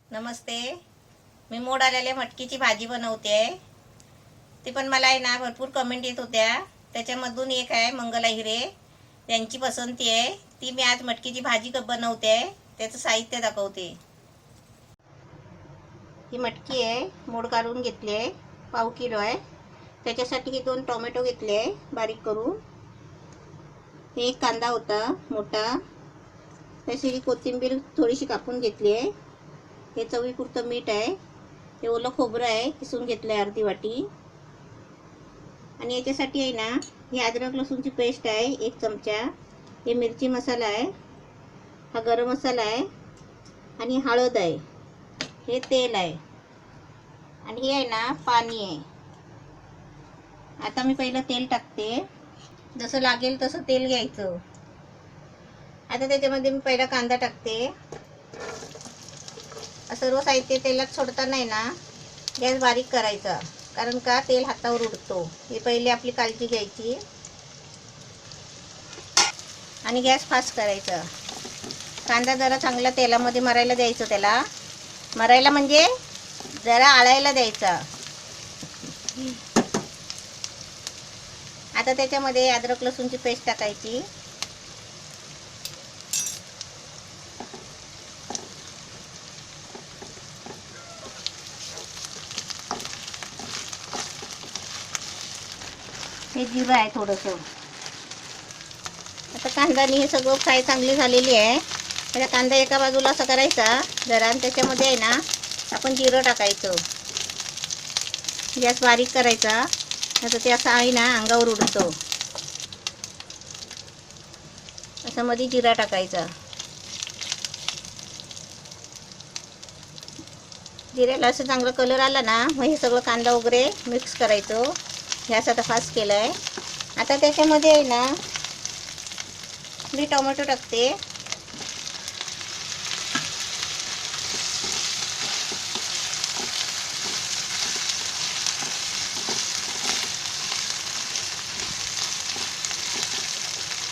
नमस्ते. मी मोड आलेल्या मटकीची भाजी बनवते. ती पण मला आहे ना भरपूर कमेंट येत होत्या. त्याच्यामधून एक आहे मंगला हिरे, त्यांची पसंती आहे. ती मी आज मटकीची भाजी बनवते. त्याचं साहित्य दाखवते. ही मटकी आहे, मोड काढून घेतली आहे, पाव किलो आहे. त्याच्यासाठी हे 2 टोमॅटो घेतले आहे बारीक करून. हे एक कांदा होता मोठा. त्याची कोथिंबीर थोडीशी कापून घेतली आहे. हे चवीपुरतं मीठ आहे. हे ओलं खोबरं आहे, किसून घेतलं आहे अर्धी वाटी. आणि याच्यासाठी आहे ना, ही अद्रक लसूणची पेस्ट आहे 1 चमचा. हे मिरची मसाला आहे, हा गरम मसाला आहे, आणि हळद आहे. हे तेल आहे, आणि हे आहे ना पाणी आहे. आता मी पहिलं तेल टाकते. जसं लागेल तसं तेल घ्यायचं. आता त्याच्यामध्ये मी पहिला कांदा टाकते. सर्व साहित्य तेलात सोडताना आहे ना गॅस बारीक करायचा, कारण का तेल हातावर उडतो. हे पहिले आपली काळजी घ्यायची आणि गॅस फास्ट करायचा. कांदा जरा चांगला तेलामध्ये मरायला द्यायचं. त्याला मरायला म्हणजे जरा आळायला द्यायचा. आता त्याच्यामध्ये अद्रक लसूणची पेस्ट टाकायची. हे जिरं आहे थोडंसं. आता कांदानी हे सगळं फ्राय चांगली झालेली आहे. आता कांदा एका बाजूला असा करायचा जरा, आणि त्याच्यामध्ये आहे ना आपण जिरं टाकायचं. गॅस बारीक करायचा. आता ते असं आहे ना अंगावर उडतो. असं मध्ये जिरा टाकायचा. जिऱ्याला असं चांगला कलर आला ना, मग हे सगळं कांदा वगैरे मिक्स करायचं. गॅस आता फास्ट केला आहे. आता त्याच्यामध्ये आहे ना मी टोमॅटो टाकते.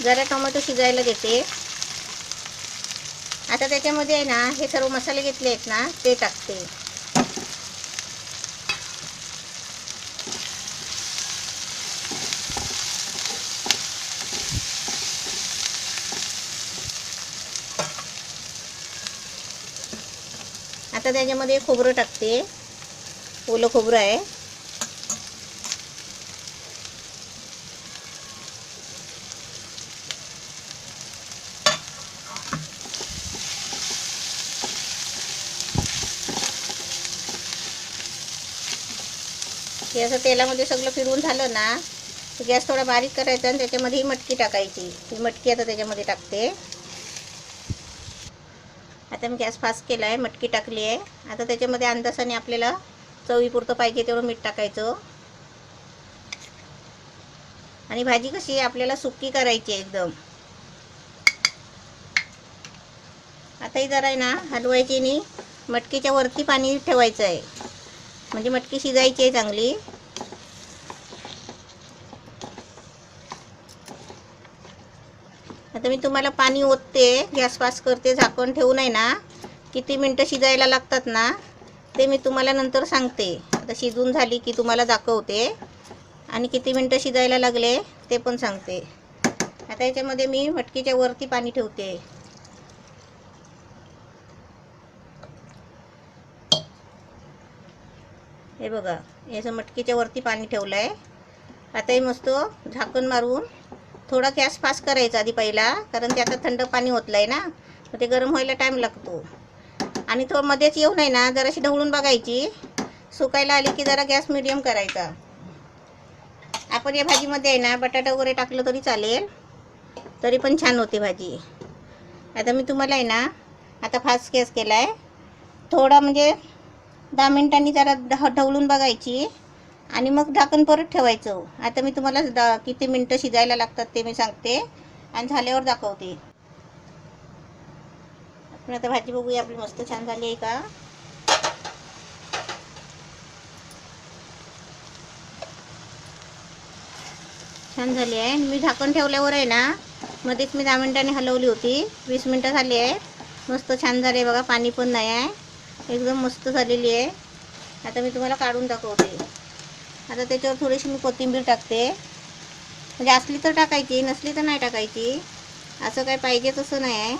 जरा टोमॅटो शिजायला देते. आता त्याच्यामध्ये आहे ना हे सर्व मसाले घेतले आहेत ना ते टाकते. आता त्याच्यामध्ये खोबरं टाकते. ओलं खोबरं आहे. हे असं तेलामध्ये सगळं फिरवून झालं ना, गॅस थोडा बारीक करायचा आणि त्याच्यामध्ये ही मटकी टाकायची. ही मटकी आता त्याच्यामध्ये टाकते. आता मी गॅस फास्ट केला आहे, मटकी टाकली आहे. आता त्याच्यामध्ये अंदाजाने आपल्याला चवीपुरतं पाहिजे तेवढं मीठ टाकायचं. आणि भाजी कशी आपल्याला सुक्की करायची एकदम. आता ही जरा आहे ना हलवायची आणि मटकीच्या वरती पाणी ठेवायचं आहे, म्हणजे मटकी शिजायची आहे चांगली. आता मी तुम्हाला पाणी ओतते, गॅस फास्ट करते, झाकण ठेवून आहे ना किती मिनटं शिजायला लागतात ना ते मी तुम्हाला नंतर सांगते. आता शिजून झाली की तुम्हाला दाखवते, आणि किती मिनटं शिजायला लागले ते पण सांगते. आता याच्यामध्ये मी मटकीच्या वरती पाणी ठेवते. हे बघा, याचं मटकीच्या वरती पाणी ठेवलं आहे. आता हे मस्त झाकण मारून थोडा गॅस फास्ट करायचा आधी पहिला, कारण ते आता थंड पाणी ओतलं आहे ना, तर ते गरम व्हायला टाईम लागतो. आणि तो मध्येच येऊन आहे ना जराशी ढवळून बघायची. सुकायला आली की जरा गॅस मिडियम करायचा. आपण या भाजीमध्ये आहे ना बटाटा वगैरे टाकलं तरी चालेल, तरी पण छान होते भाजी. आता मी तुम्हाला आहे ना आता फास्ट गॅस केला आहे. थोडा म्हणजे 10 मिनिटांनी जरा ढवळून बघायची, आणि मग झाकण परत ठेवायचं. आता मी तुम्हाला किती मिनटं शिजायला लागतात ते मी सांगते, आणि झाल्यावर दाखवते. आपण आता भाजी बघूया आपली मस्त छान झाली आहे का. छान झाली आहे. मी झाकण ठेवल्यावर आहे ना मध्येच मी 10 मिनिटांनी हलवली होती. 20 मिनिटं झाली आहेत. मस्त छान झाले बघा, पाणी पण नाही आहे, एकदम मस्त झालेली आहे. आता मी तुम्हाला काढून दाखवते. आता त्याच्यावर थोडीशी मी कोथिंबीर टाकते. म्हणजे असली तर टाकायची, नसली तर नाही टाकायची, असं काय पाहिजे तसं नाही आहे.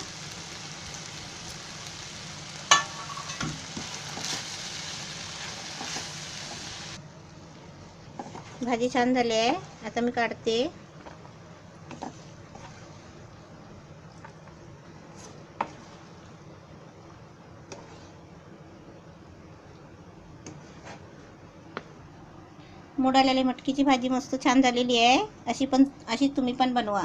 भाजी छान झाली आहे. आता मी काढते. मोड आलेली मटकीची भाजी मस्त छान झालेली आहे. अशी तुम्ही पण बनवा.